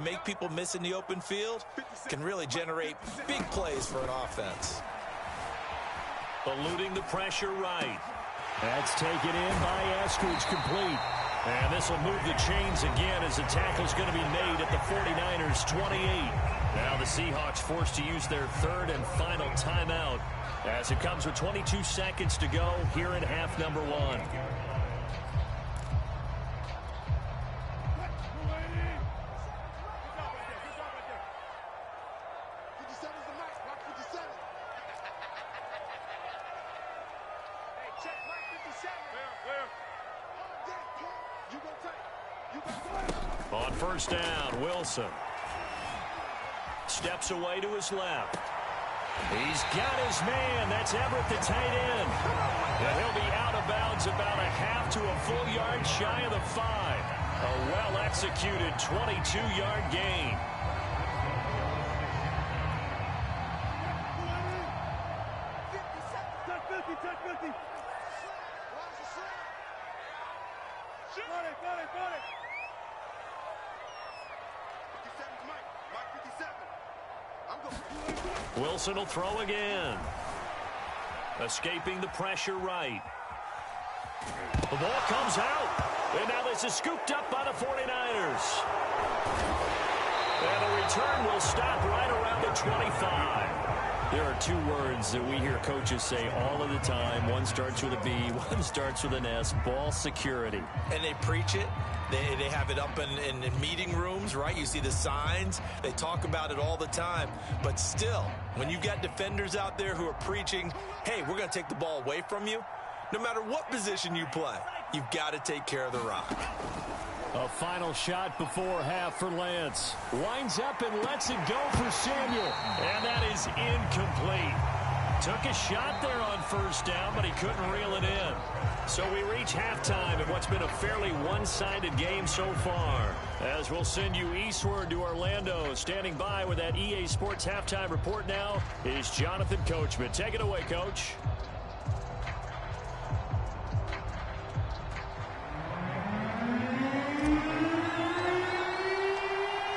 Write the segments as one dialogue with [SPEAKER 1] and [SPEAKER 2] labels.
[SPEAKER 1] make people miss in the open field can really generate big plays for an offense.
[SPEAKER 2] Eluding the pressure right. That's taken in by Eskridge, complete. And this will move the chains again as the tackle's going to be made at the 49ers 28. Now the Seahawks forced to use their third and final timeout as it comes with 22 seconds to go here in half number one. On first down, Wilson steps away to his left. He's got his man. That's Everett, the tight end. And he'll be out of bounds about a half to a full yard shy of the 5. A well-executed 22-yard gain. Wilson will throw again. Escaping the pressure right. The ball comes out. And now this is scooped up by the 49ers. And the return will stop right around the 25. There are two words that we hear coaches say all of the time. One starts with a B, one starts with an S. Ball security.
[SPEAKER 1] And they preach it. They have it up in meeting rooms, right? You see the signs. They talk about it all the time. But still, when you've got defenders out there who are preaching, hey, we're going to take the ball away from you, no matter what position you play, you've got to take care of the rock.
[SPEAKER 2] A final shot before half for Lance. Winds up and lets it go for Samuel. And that is incomplete. Took a shot there on first down, but he couldn't reel it in. So we reach halftime in what's been a fairly one-sided game so far. As we'll send you eastward to Orlando. Standing by with that EA Sports halftime report now is Jonathan Coachman. Take it away, Coach.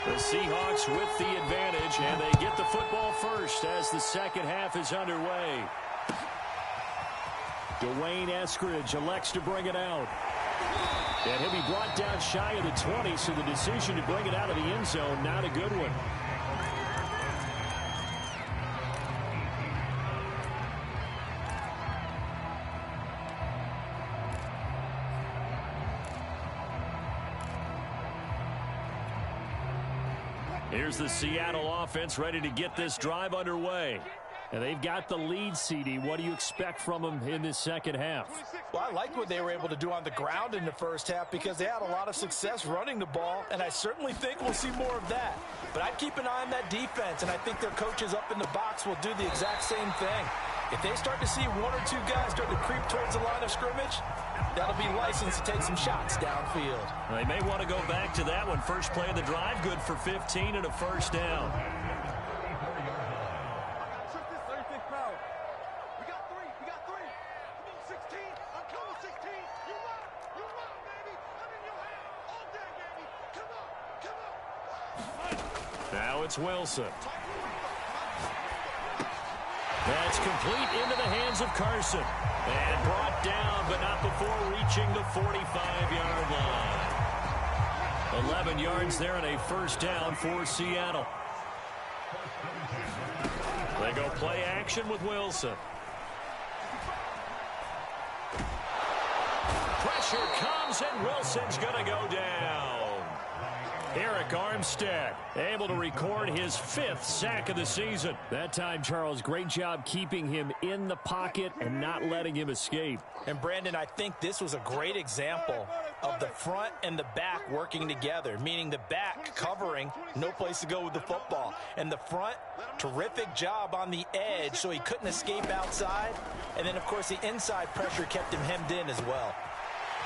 [SPEAKER 2] The Seahawks with the advantage, and they get the football first as the second half is underway. Dwayne Eskridge elects to bring it out. And he'll be brought down shy of the 20, so the decision to bring it out of the end zone, not a good one. Here's the Seattle offense ready to get this drive underway. And they've got the lead, CD. What do you expect from them in this second half?
[SPEAKER 1] Well, I like what they were able to do on the ground in the first half because they had a lot of success running the ball, and I certainly think we'll see more of that. But I'd keep an eye on that defense, and I think their coaches up in the box will do the exact same thing. If they start to see one or two guys start to creep towards the line of scrimmage, that'll be licensed to take some shots downfield.
[SPEAKER 2] They may want to go back to that one. First play of the drive, good for 15 and a first down. Now it's Wilson. That's complete into the hands of Carson. And brought down, but not before reaching the 45-yard line. 11 yards there and a first down for Seattle. They go play action with Wilson. Pressure comes, and Wilson's going to go down. Eric Armstead able to record his 5th sack of the season. That time, Charles, great job keeping him in the pocket and not letting him escape.
[SPEAKER 1] And, Brandon, I think this was a great example of the front and the back working together, meaning the back covering, no place to go with the football. And the front, terrific job on the edge so he couldn't escape outside. And then, of course, the inside pressure kept him hemmed in as well.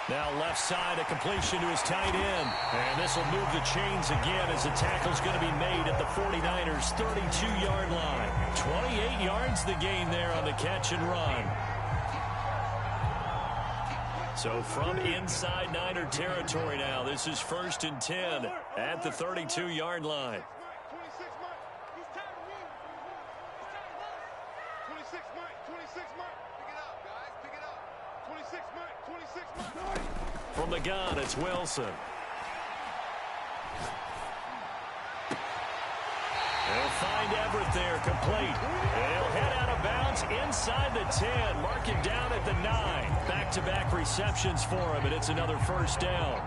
[SPEAKER 2] Now left side, a completion to his tight end. And this will move the chains again as the tackle's going to be made at the 49ers' 32-yard line. 28 yards the gain there on the catch and run. So from inside Niner territory now, this is 1st and 10 at the 32-yard line. From the gun, it's Wilson. They'll find Everett there, complete. And he'll head out of bounds inside the 10. Mark it down at the 9. Back-to-back receptions for him, and it's another first down.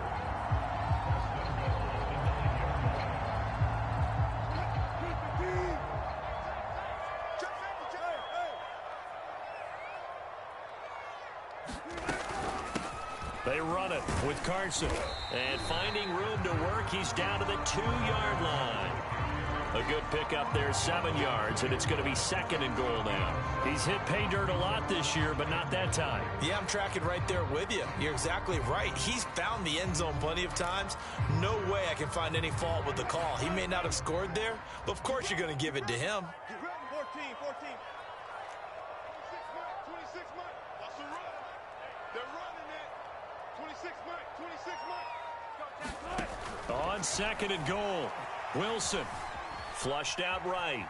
[SPEAKER 2] They run it with Carson. And finding room to work, he's down to the 2-yard line. A good pickup there, 7 yards, and it's going to be 2nd and goal now. He's hit pay dirt a lot this year, but not that time.
[SPEAKER 1] Yeah, I'm tracking right there with you. You're exactly right. He's found the end zone plenty of times. No way I can find any fault with the call. He may not have scored there, but of course you're going to give it to him.
[SPEAKER 3] 14. 26 Mike. What's the run? They're running it. 26 Mike.
[SPEAKER 2] On 2nd and goal, Wilson. Flushed out right.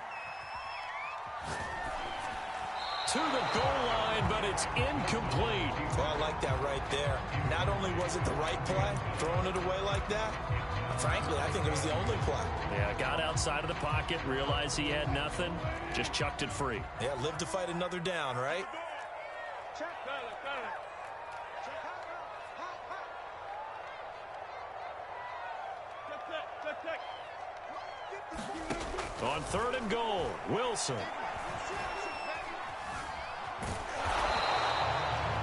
[SPEAKER 2] To the goal line, but it's incomplete.
[SPEAKER 1] Well, I like that right there. Not only was it the right play, throwing it away like that, frankly, I think it was the only play.
[SPEAKER 2] Yeah, got outside of the pocket, realized he had nothing, just chucked it free.
[SPEAKER 1] Yeah, live to fight another down, right?
[SPEAKER 2] On 3rd and goal, Wilson.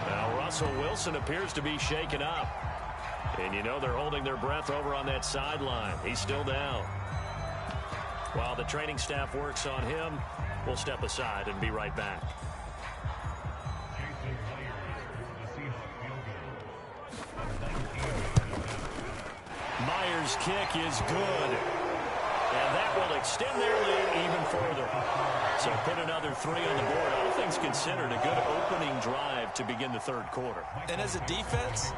[SPEAKER 2] Now Russell Wilson appears to be shaken up. And you know they're holding their breath over on that sideline. He's still down. While the training staff works on him, we'll step aside and be right back. Myers' kick is good. And that will extend their lead even further. So put another 3 on the board. All things considered, a good opening drive to begin the 3rd quarter.
[SPEAKER 1] And as a defense,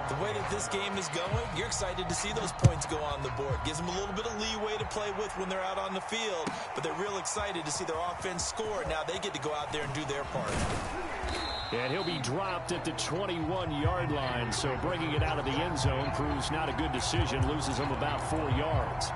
[SPEAKER 1] the way that this game is going, you're excited to see those points go on the board. Gives them a little bit of leeway to play with when they're out on the field. But they're real excited to see their offense score. Now they get to go out there and do their part.
[SPEAKER 2] And he'll be dropped at the 21-yard line. So bringing it out of the end zone proves not a good decision. Loses him about 4 yards.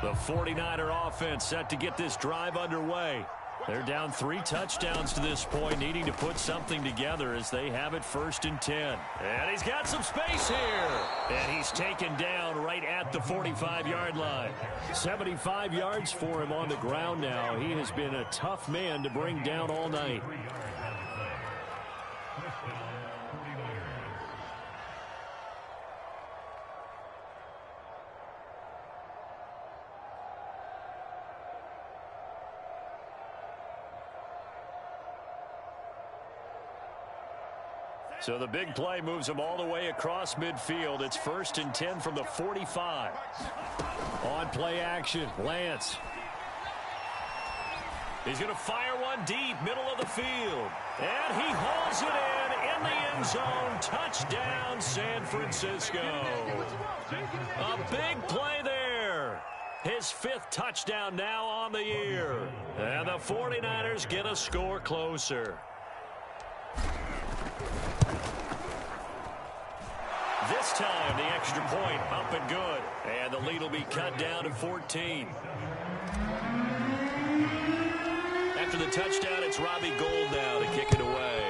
[SPEAKER 2] The 49er offense set to get this drive underway. They're down 3 touchdowns to this point, needing to put something together as they have it 1st and 10. And he's got some space here. And he's taken down right at the 45-yard line. 75 yards for him on the ground now. He has been a tough man to bring down all night. So the big play moves him all the way across midfield. It's 1st and 10 from the 45. On play action, Lance. He's going to fire one deep, middle of the field. And he hauls it in the end zone. Touchdown, San Francisco. A big play there. His 5th touchdown now on the year. And the 49ers get a score closer. This time, the extra point up and good. And the lead will be cut down to 14. After the touchdown, it's Robbie Gould now to kick it away.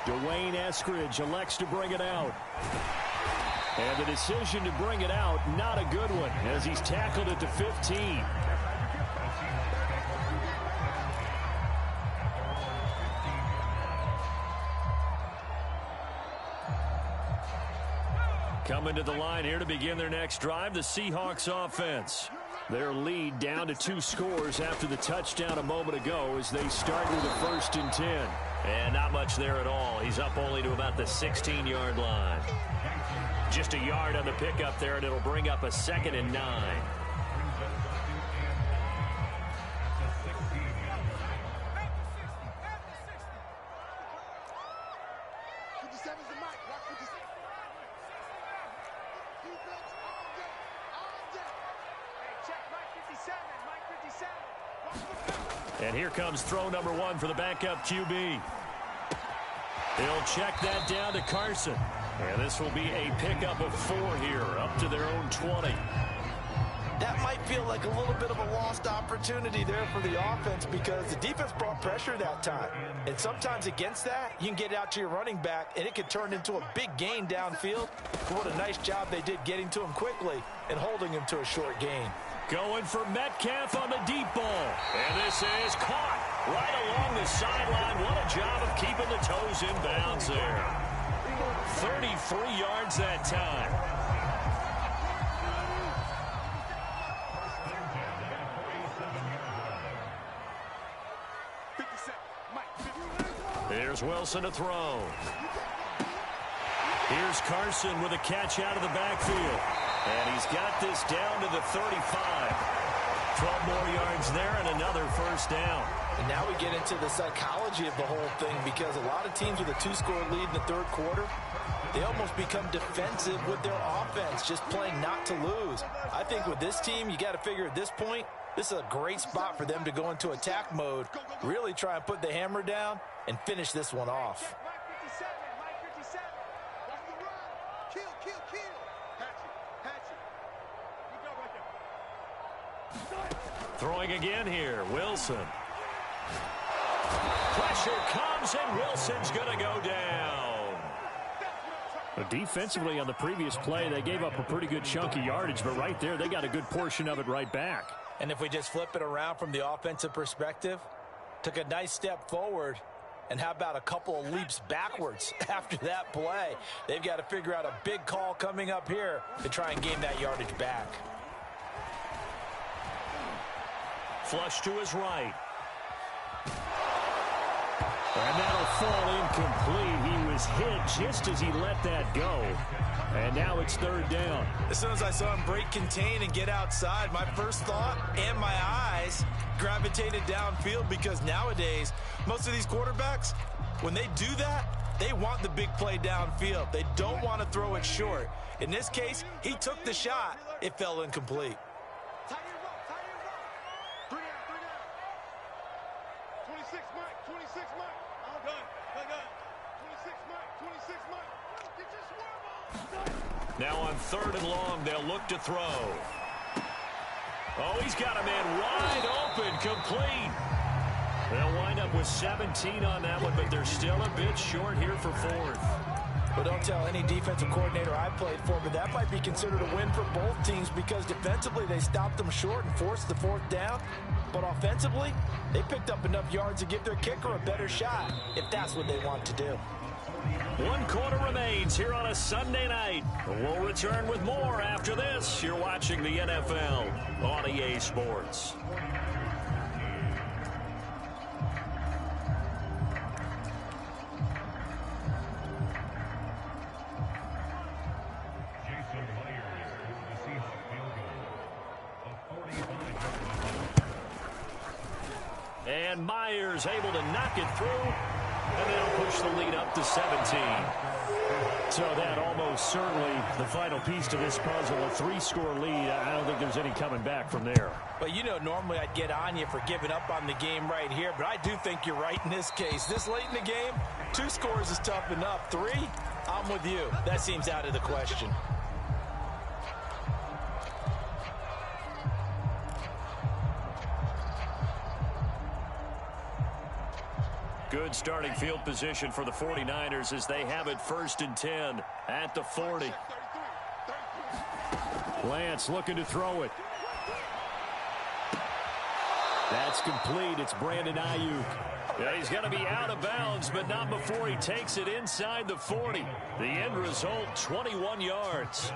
[SPEAKER 2] Dwayne Eskridge elects to bring it out. And the decision to bring it out, not a good one, as he's tackled at the 15. Coming to the line here to begin their next drive, the Seahawks offense. Their lead down to 2 scores after the touchdown a moment ago as they start with a 1st and 10. And not much there at all. He's up only to about the 16-yard line. Just a yard on the pickup there, and it'll bring up a 2nd and 9. And here comes throw number 1 for the backup QB. He'll check that down to Carson. And this will be a pickup of 4 here, up to their own 20.
[SPEAKER 1] That might feel like a little bit of a lost opportunity there for the offense because the defense brought pressure that time. And sometimes against that, you can get out to your running back, and it can turn into a big gain downfield. But what a nice job they did getting to him quickly and holding him to a short gain.
[SPEAKER 2] Going for Metcalf on the deep ball. And this is caught right along the sideline. What a job of keeping the toes in bounds there. 33 yards that time. Here's Wilson to throw. Here's Carson with a catch out of the backfield. And he's got this down to the 35. 12 more yards there and another first down.
[SPEAKER 1] And now we get into the psychology of the whole thing because a lot of teams with a 2-score lead in the third quarter, they almost become defensive with their offense, just playing not to lose. I think with this team, you got to figure at this point, this is a great spot for them to go into attack mode, really try and put the hammer down and finish this one off.
[SPEAKER 2] Throwing again here, Wilson. Pressure comes, and Wilson's going to go down.
[SPEAKER 4] But defensively on the previous play, they gave up a pretty good chunk of yardage, but right there, they got a good portion of it right back.
[SPEAKER 1] And if we just flip it around from the offensive perspective, took a nice step forward, and how about a couple of leaps backwards after that play? They've got to figure out a big call coming up here to try and gain that yardage back.
[SPEAKER 2] Flush to his right. And that'll fall incomplete. He was hit just as he let that go. And now it's third down.
[SPEAKER 1] As soon as I saw him break contain and get outside, my first thought and my eyes gravitated downfield because nowadays, most of these quarterbacks, when they do that, they want the big play downfield. They don't want to throw it short. In this case, he took the shot. It fell incomplete.
[SPEAKER 3] 26 Mike, 26 Mike. All done. All done. 26 Mike, 26 Mike. Get your swerve on.
[SPEAKER 2] Now on 3rd and long, they'll look to throw. Oh, he's got a man wide open, complete. They'll wind up with 17 on that one, but they're still a bit short here for 4th.
[SPEAKER 1] But don't tell any defensive coordinator I played for, but that might be considered a win for both teams because defensively they stopped them short and forced the 4th down. But offensively, they picked up enough yards to give their kicker a better shot if that's what they want to do.
[SPEAKER 2] 1 quarter remains here on a Sunday night. We'll return with more after this. You're watching the NFL on EA Sports. And Myers able to knock it through, and they'll push the lead up to 17.
[SPEAKER 4] So that almost certainly the final piece to this puzzle, a 3-score lead. I don't think there's any coming back from there.
[SPEAKER 1] But, you know, normally I'd get on you for giving up on the game right here, but I do think you're right in this case. This late in the game, 2 scores is tough enough. 3, I'm with you. That seems out of the question.
[SPEAKER 2] Good starting field position for the 49ers as they have it 1st and 10 at the 40.
[SPEAKER 4] Lance looking to throw it. That's complete. It's Brandon Ayuk.
[SPEAKER 2] Yeah, he's going to be out of bounds, but not before he takes it inside the 40. The end result, 21 yards.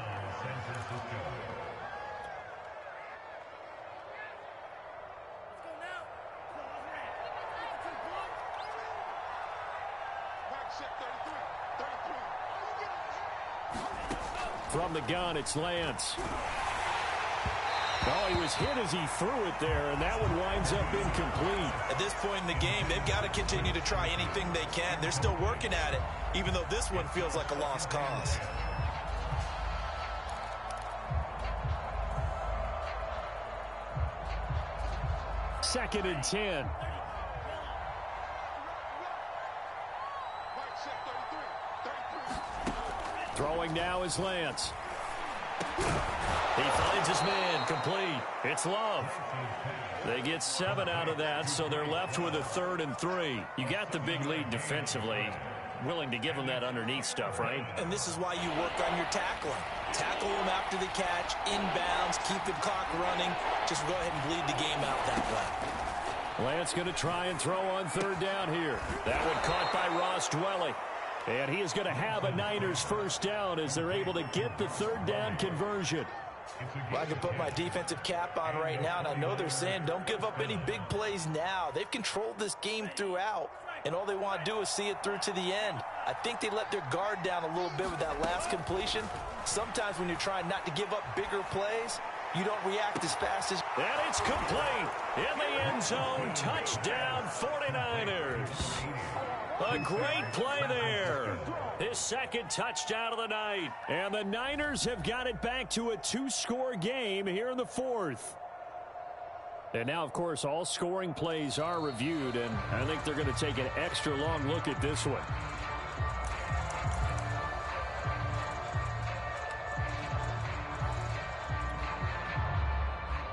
[SPEAKER 2] From the gun, it's Lance. Oh, he was hit as he threw it there, and that one winds up incomplete.
[SPEAKER 1] At this point in the game, they've got to continue to try anything they can. They're still working at it, even though this one feels like a lost cause.
[SPEAKER 2] Second and 10. Throwing now is Lance. He finds his man, complete. It's Love. They get 7 out of that, so they're left with a 3rd and 3. You got the big lead defensively. Willing to give them that underneath stuff, right?
[SPEAKER 1] And this is why you work on your tackling. Tackle them after the catch, inbounds, keep the clock running. Just go ahead and bleed the game out that way.
[SPEAKER 2] Lance going to try and throw on 3rd down here. That one caught by Ross Dwelly. And he is going to have a Niners first down as they're able to get the 3rd down conversion.
[SPEAKER 1] Well, I can put my defensive cap on right now, and I know they're saying don't give up any big plays now. They've controlled this game throughout, and all they want to do is see it through to the end. I think they let their guard down a little bit with that last completion. Sometimes when you're trying not to give up bigger plays, you don't react as fast as...
[SPEAKER 2] And it's complete. In the end zone, touchdown 49ers. A great play there. His 2nd touchdown of the night. And the Niners have got it back to a 2-score game here in the 4th. And now, of course, all scoring plays are reviewed, and I think they're going to take an extra long look at this one.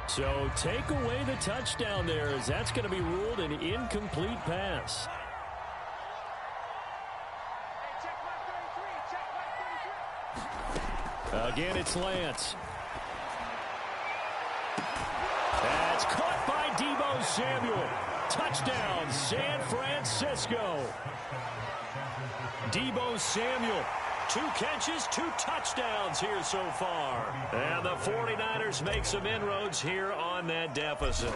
[SPEAKER 2] So take away the touchdown there, as that's going to be ruled an incomplete pass. Again, it's Lance. That's caught by Deebo Samuel. Touchdown, San Francisco. Deebo Samuel. 2 catches, 2 touchdowns here so far. And the 49ers make some inroads here on that deficit.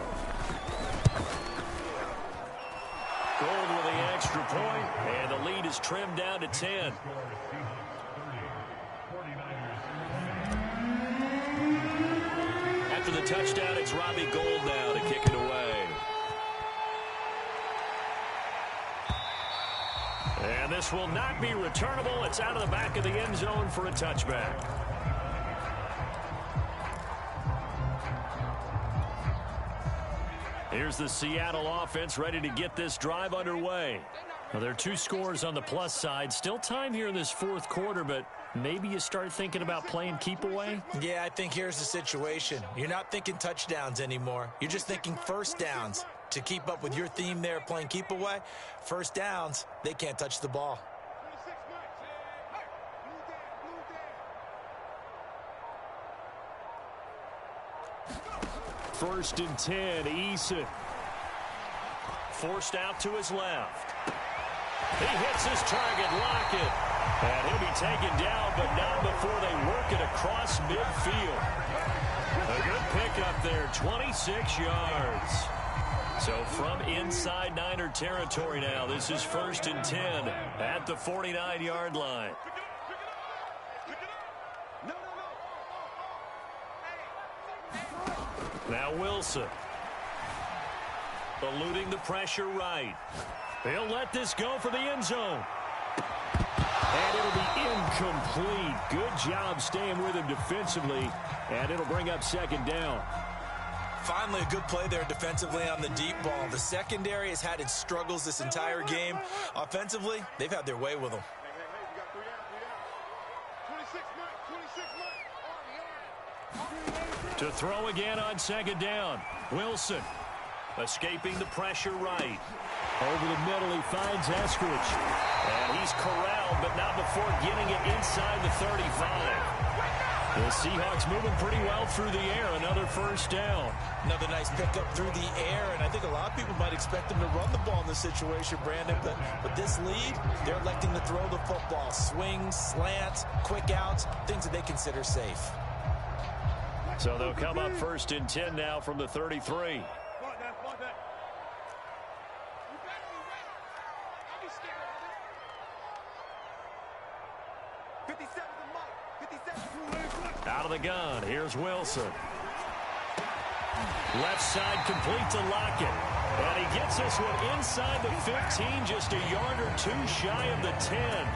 [SPEAKER 2] Gold with the extra point, and the lead is trimmed down to 10. After the touchdown, it's Robbie Gould now to kick it away. And this will not be returnable. It's out of the back of the end zone for a touchback. Here's the Seattle offense ready to get this drive underway. Now, there are 2 scores on the plus side. Still time here in this 4th quarter, but maybe you start thinking about playing keep away?
[SPEAKER 1] Yeah, I think here's the situation. You're not thinking touchdowns anymore. You're just thinking first downs. To keep up with your theme there, playing keep away, first downs, they can't touch the ball.
[SPEAKER 2] 1st and 10, Eason. Forced out to his left. He hits his target, Lockett. And he'll be taken down, but not before they work it across midfield. A good pickup there, 26 yards. So from inside Niner territory now, this is 1st and 10 at the 49-yard line. Now Wilson. Eluding the pressure right. He'll let this go for the end zone. And it'll be incomplete. Good job staying with him defensively. And it'll bring up 2nd down.
[SPEAKER 1] Finally, a good play there defensively on the deep ball. The secondary has had its struggles this entire game. Offensively, they've had their way with them.
[SPEAKER 2] To throw again on 2nd down. Wilson escaping the pressure right. Over the middle, he finds Eskridge. And he's corralled, but not before getting it inside the 35. The Seahawks moving pretty well through the air. Another first down.
[SPEAKER 1] Another nice pickup through the air, and I think a lot of people might expect them to run the ball in this situation, Brandon, but with this lead, they're electing to throw the football. Swings, slants, quick outs, things that they consider safe.
[SPEAKER 2] So they'll come up 1st and 10 now from the 33. of the gun. Here's Wilson. Left side complete to Lockett. And he gets this one inside the 15, just a yard or two shy of the 10.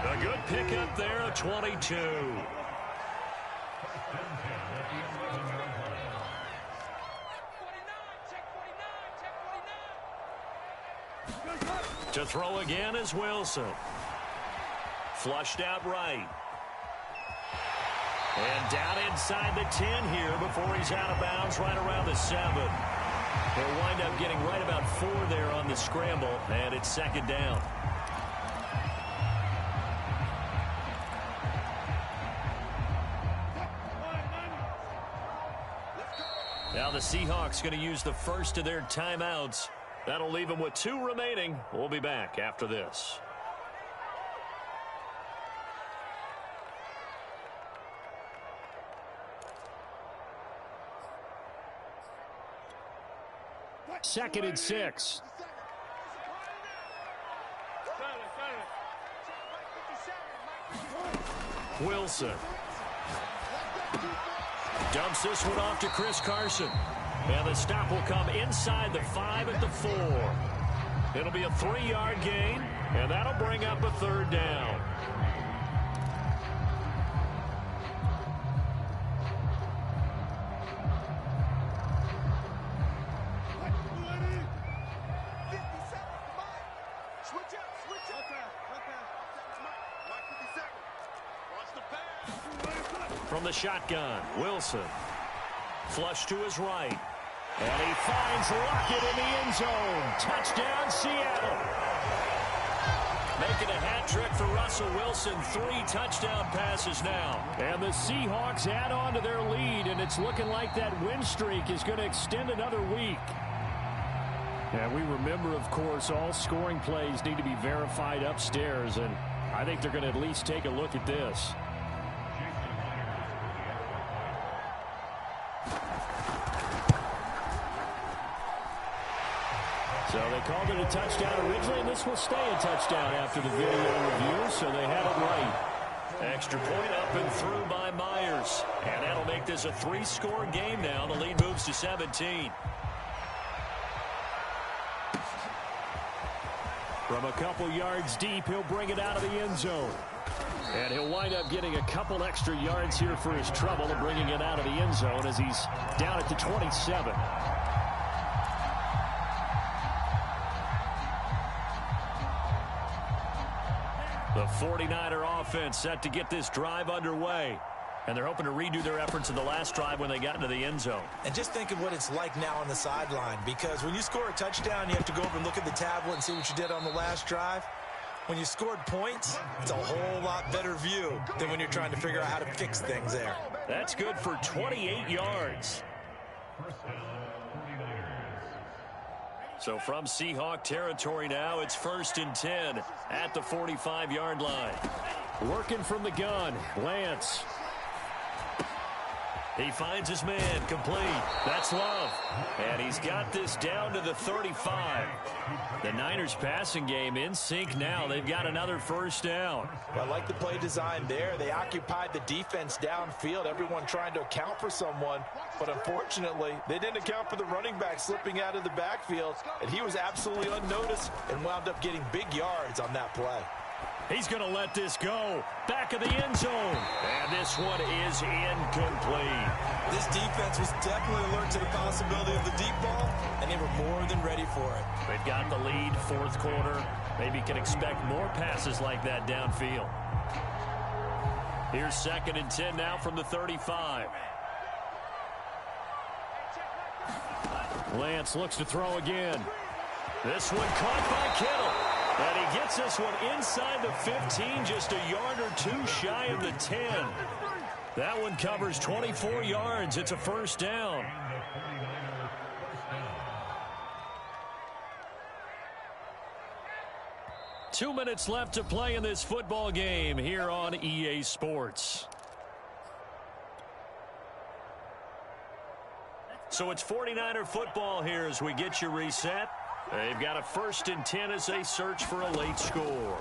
[SPEAKER 2] A good pickup there, a 22. To throw again is Wilson. Flushed out right. And down inside the 10 here before he's out of bounds right around the 7. He'll wind up getting right about 4 there on the scramble, and it's second down. Now the Seahawks going to use the first of their timeouts. That'll leave them with 2 remaining. We'll be back after this.
[SPEAKER 4] Second and 6.
[SPEAKER 2] Wilson. Dumps this one off to Chris Carson. And the stop will come inside the 5 at the 4. It'll be a 3-yard gain, and that'll bring up a third down. From the shotgun, Wilson. Flush to his right. And he finds Lockett in the end zone. Touchdown, Seattle. Making a hat trick for Russell Wilson. 3 touchdown passes now.
[SPEAKER 4] And the Seahawks add on to their lead, and it's looking like that win streak is going to extend another week. And we remember, of course, all scoring plays need to be verified upstairs, and I think they're going to at least take a look at this. So they called it a touchdown originally, and this will stay a touchdown after the video review, so they had it right.
[SPEAKER 2] Extra point up and through by Myers. And that'll make this a 3-score game now. The lead moves to 17.
[SPEAKER 4] From a couple yards deep, he'll bring it out of the end zone. And he'll wind up getting a couple extra yards here for his trouble and bringing it out of the end zone as he's down at the 27.
[SPEAKER 2] The 49er offense set to get this drive underway. And they're hoping to redo their efforts in the last drive when they got into the end zone.
[SPEAKER 1] And just think of what it's like now on the sideline, because when you score a touchdown, you have to go over and look at the tablet and see what you did on the last drive. When you scored points, it's a whole lot better view than when you're trying to figure out how to fix things there.
[SPEAKER 2] That's good for 28 yards. So from Seahawk territory now, it's 1st and 10 at the 45-yard line.
[SPEAKER 4] Working from the gun, Lance.
[SPEAKER 2] He finds his man, complete. That's Love. And he's got this down to the 35. The Niners passing game in sync now. They've got another first down.
[SPEAKER 1] Well, I like the play design there. They occupied the defense downfield, everyone trying to account for someone. But unfortunately, they didn't account for the running back slipping out of the backfield. And he was absolutely unnoticed and wound up getting big yards on that play.
[SPEAKER 2] He's going to let this go. Back of the end zone. And this one is incomplete.
[SPEAKER 1] This defense was definitely alert to the possibility of the deep ball, and they were more than ready for it.
[SPEAKER 2] They've got the lead, 4th quarter. Maybe can expect more passes like that downfield. Here's 2nd and 10 now from the 35.
[SPEAKER 4] Lance looks to throw again.
[SPEAKER 2] This one caught by Kittle. And he gets this one inside the 15, just a yard or 2 shy of the 10. That one covers 24 yards. It's a first down. Two minutes left to play in this football game here on EA Sports. So it's 49er football here as we get you reset. They've got a 1st and 10 as they search for a late score.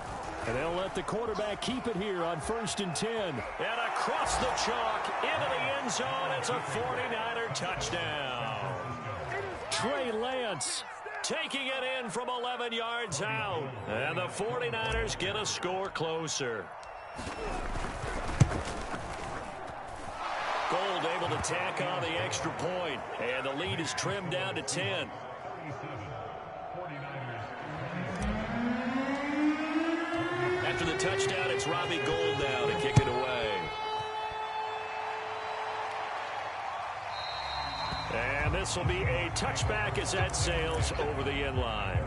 [SPEAKER 4] And they'll let the quarterback keep it here on 1st and 10.
[SPEAKER 2] And across the chalk, into the end zone, it's a 49er touchdown.
[SPEAKER 4] Trey Lance
[SPEAKER 2] taking it in from 11 yards out. And the 49ers get a score closer. Gold able to tack on the extra point. And the lead is trimmed down to 10. After the touchdown, it's Robbie Gould now to kick it away. And this will be a touchback as that sails over the end line.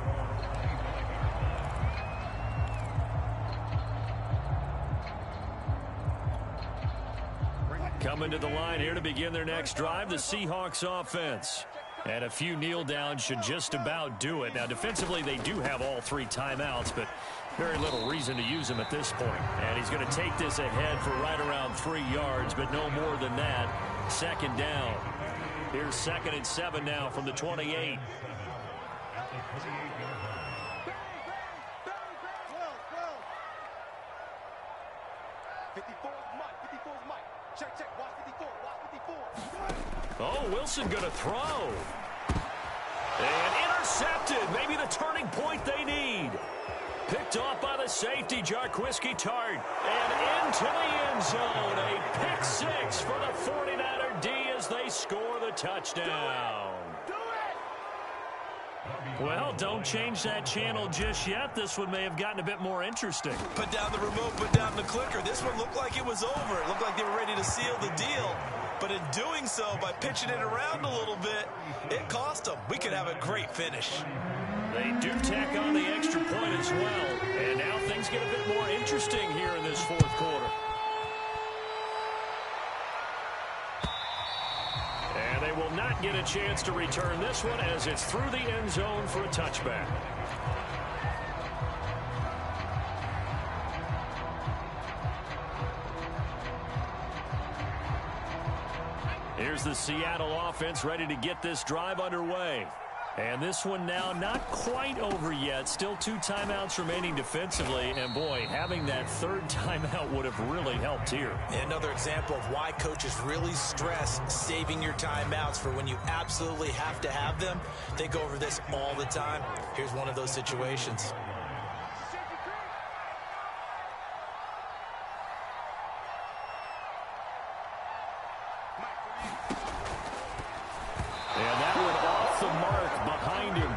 [SPEAKER 2] Coming to the line here to begin their next drive, the Seahawks offense. And a few kneel downs should just about do it. Now, defensively, they do have all 3 timeouts, but very little reason to use them at this point. And he's going to take this ahead for right around 3 yards, but no more than that. 2nd down. Here's 2nd and 7 now from the 28. Oh, Wilson going to throw. And intercepted. Maybe the turning point they need. Picked off by the safety, Jarquiski Tart. And into the end zone. A pick 6 for the 49er D as they score the touchdown. Well, don't change that channel just yet. This one may have gotten a bit more interesting.
[SPEAKER 1] Put down the remote, put down the clicker. This one looked like it was over. It looked like they were ready to seal the deal. But in doing so, by pitching it around a little bit, it cost them. We could have a great finish.
[SPEAKER 2] They do tack on the extra point as well. And now things get a bit more interesting here in this 4th quarter. And they will not get a chance to return this one as it's through the end zone for a touchback. Here's the Seattle offense ready to get this drive underway. And this one now not quite over yet. Still 2 timeouts remaining defensively. And, boy, having that 3rd timeout would have really helped here.
[SPEAKER 1] Another example of why coaches really stress saving your timeouts for when you absolutely have to have them. They go over this all the time. Here's one of those situations.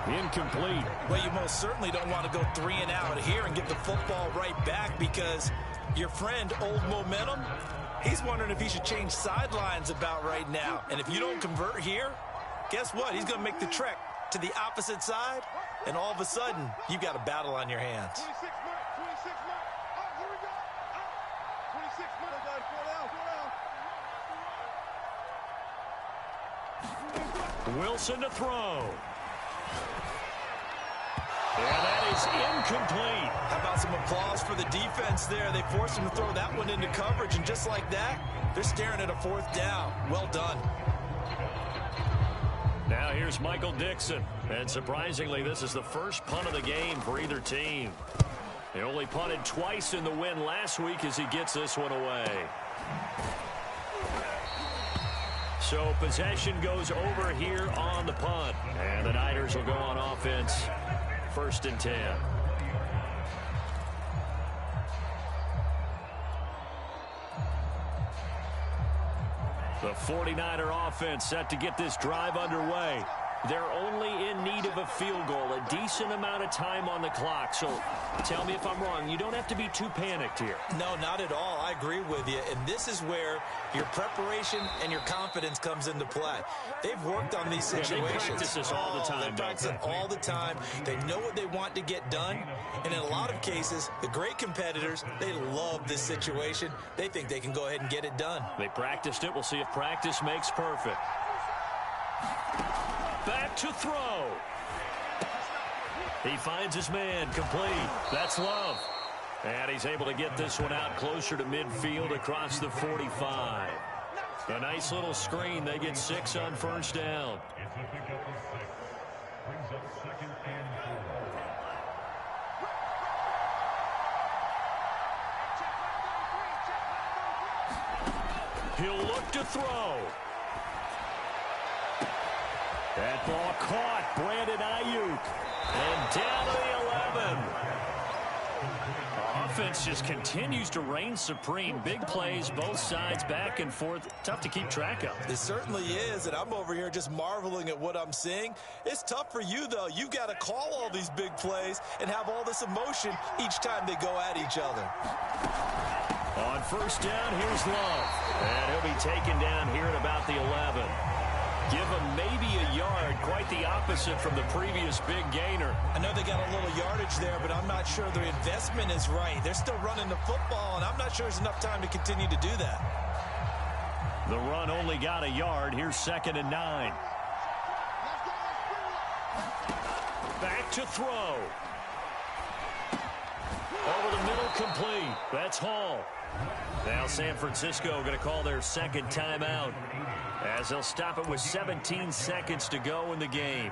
[SPEAKER 2] Incomplete.
[SPEAKER 1] Well, you most certainly don't want to go 3 and out here and get the football right back because your friend, Old Momentum, he's wondering if he should change sidelines about right now. And if you don't convert here, guess what? He's going to make the trek to the opposite side, and all of a sudden, you've got a battle on your hands.
[SPEAKER 3] 26 Mike, 26 Mike. Oh, here we go. 26 Mike. Go down.
[SPEAKER 2] Wilson to throw. And that is incomplete.
[SPEAKER 1] How about some applause for the defense there? They forced him to throw that one into coverage, and just like that, they're staring at a 4th down. Well done.
[SPEAKER 2] Now here's Michael Dixon. And surprisingly, this is the first punt of the game for either team. They only punted twice in the win last week as he gets this one away. So possession goes over here on the punt. And the Niners will go on offense. 1st and 10. The 49er offense set to get this drive underway. They're only in need of a field goal, a decent amount of time on the clock. So tell me if I'm wrong. You don't have to be too panicked here.
[SPEAKER 1] No, not at all. I agree with you. And this is where your preparation and your confidence comes into play. They've worked on these situations.
[SPEAKER 2] They practice this all the time.
[SPEAKER 1] They practice it all the time. They know what they want to get done. And in a lot of cases, the great competitors, they love this situation. They think they can go ahead and get it done.
[SPEAKER 2] They practiced it. We'll see if practice makes perfect. Back to throw. He finds his man complete. That's Love. And he's able to get this one out closer to midfield across the 45. A nice little screen. They get 6 on 1st down.
[SPEAKER 5] Brings up 2nd and 4.
[SPEAKER 2] He'll look to throw. That ball caught. Brandon Ayuk. And down to the 11. Offense just continues to reign supreme. Big plays, both sides, back and forth. Tough to keep track of.
[SPEAKER 1] It certainly is, and I'm over here just marveling at what I'm seeing. It's tough for you, though. You've got to call all these big plays and have all this emotion each time they go at each other.
[SPEAKER 2] On first down, here's Love. And he'll be taken down here at about the 11. Give him maybe a yard, quite the opposite from the previous big gainer.
[SPEAKER 1] I know they got a little yardage there, but I'm not sure their investment is right. They're still running the football, and I'm not sure there's enough time to continue to do that.
[SPEAKER 2] The run only got a yard. Here's 2nd and 9. Back to throw. Over the middle, complete. That's Hall. Now San Francisco going to call their second timeout, as they'll stop it with 17 seconds to go in the game.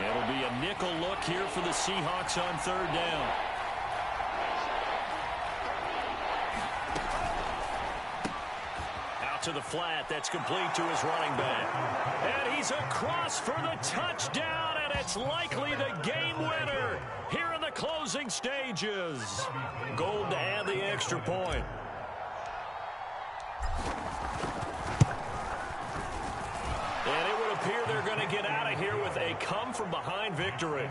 [SPEAKER 2] It'll be a nickel look here for the Seahawks on third down. To the flat, that's complete to his running back. And he's across for the touchdown, and it's likely the game winner here in the closing stages. Gold to add the extra point. And it would appear they're going to get out of here with a come-from-behind victory.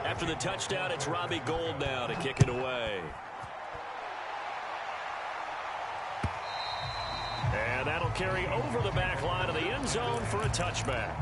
[SPEAKER 2] After the touchdown, it's Robbie Gould now to kick it away. And that'll carry over the back line of the end zone for a touchback.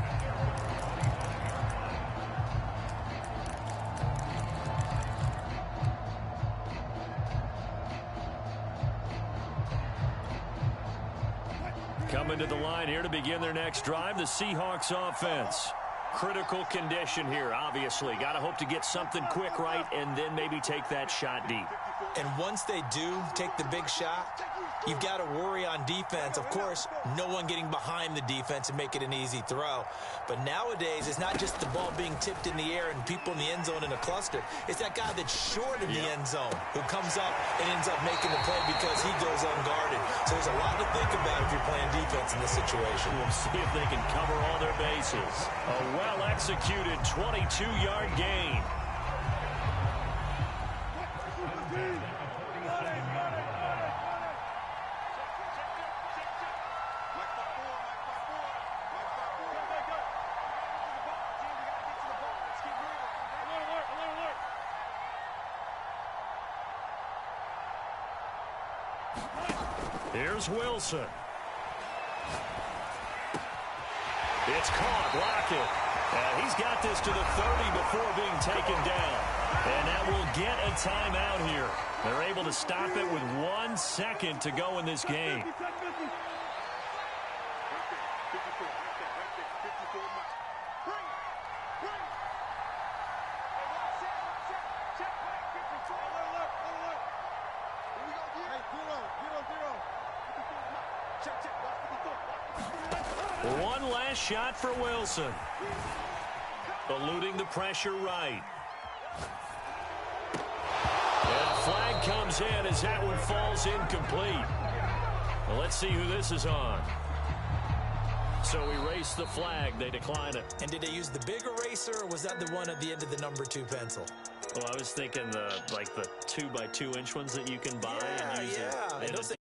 [SPEAKER 2] Coming to the line here to begin their next drive, the Seahawks offense. Critical condition here, obviously. Got to hope to get something quick right and then maybe take that shot deep.
[SPEAKER 1] And once they do take the big shot, you've got to worry on defense. Of course, no one getting behind the defense and make it an easy throw. But nowadays, it's not just the ball being tipped in the air and people in the end zone in a cluster. It's that guy that's short in the end zone who comes up and ends up making the play because he goes unguarded. So there's a lot to think about if you're playing defense in this situation.
[SPEAKER 2] We'll see if they can cover all their bases. A well-executed 22-yard gain. Here's Wilson. It's caught. Lockett. And he's got this to the 30 before being taken down. And that will get a timeout here. They're able to stop it with 1 second to go in this game. One last shot for Wilson. Eluding the pressure right. And flag comes in as that one falls incomplete. Well, let's see who this is on. So erase the flag. They decline it.
[SPEAKER 1] And did they use the big eraser, or was that the one at the end of the number 2 pencil?
[SPEAKER 2] Well, I was thinking the 2 by 2 inch ones that you can buy and use.
[SPEAKER 1] Yeah.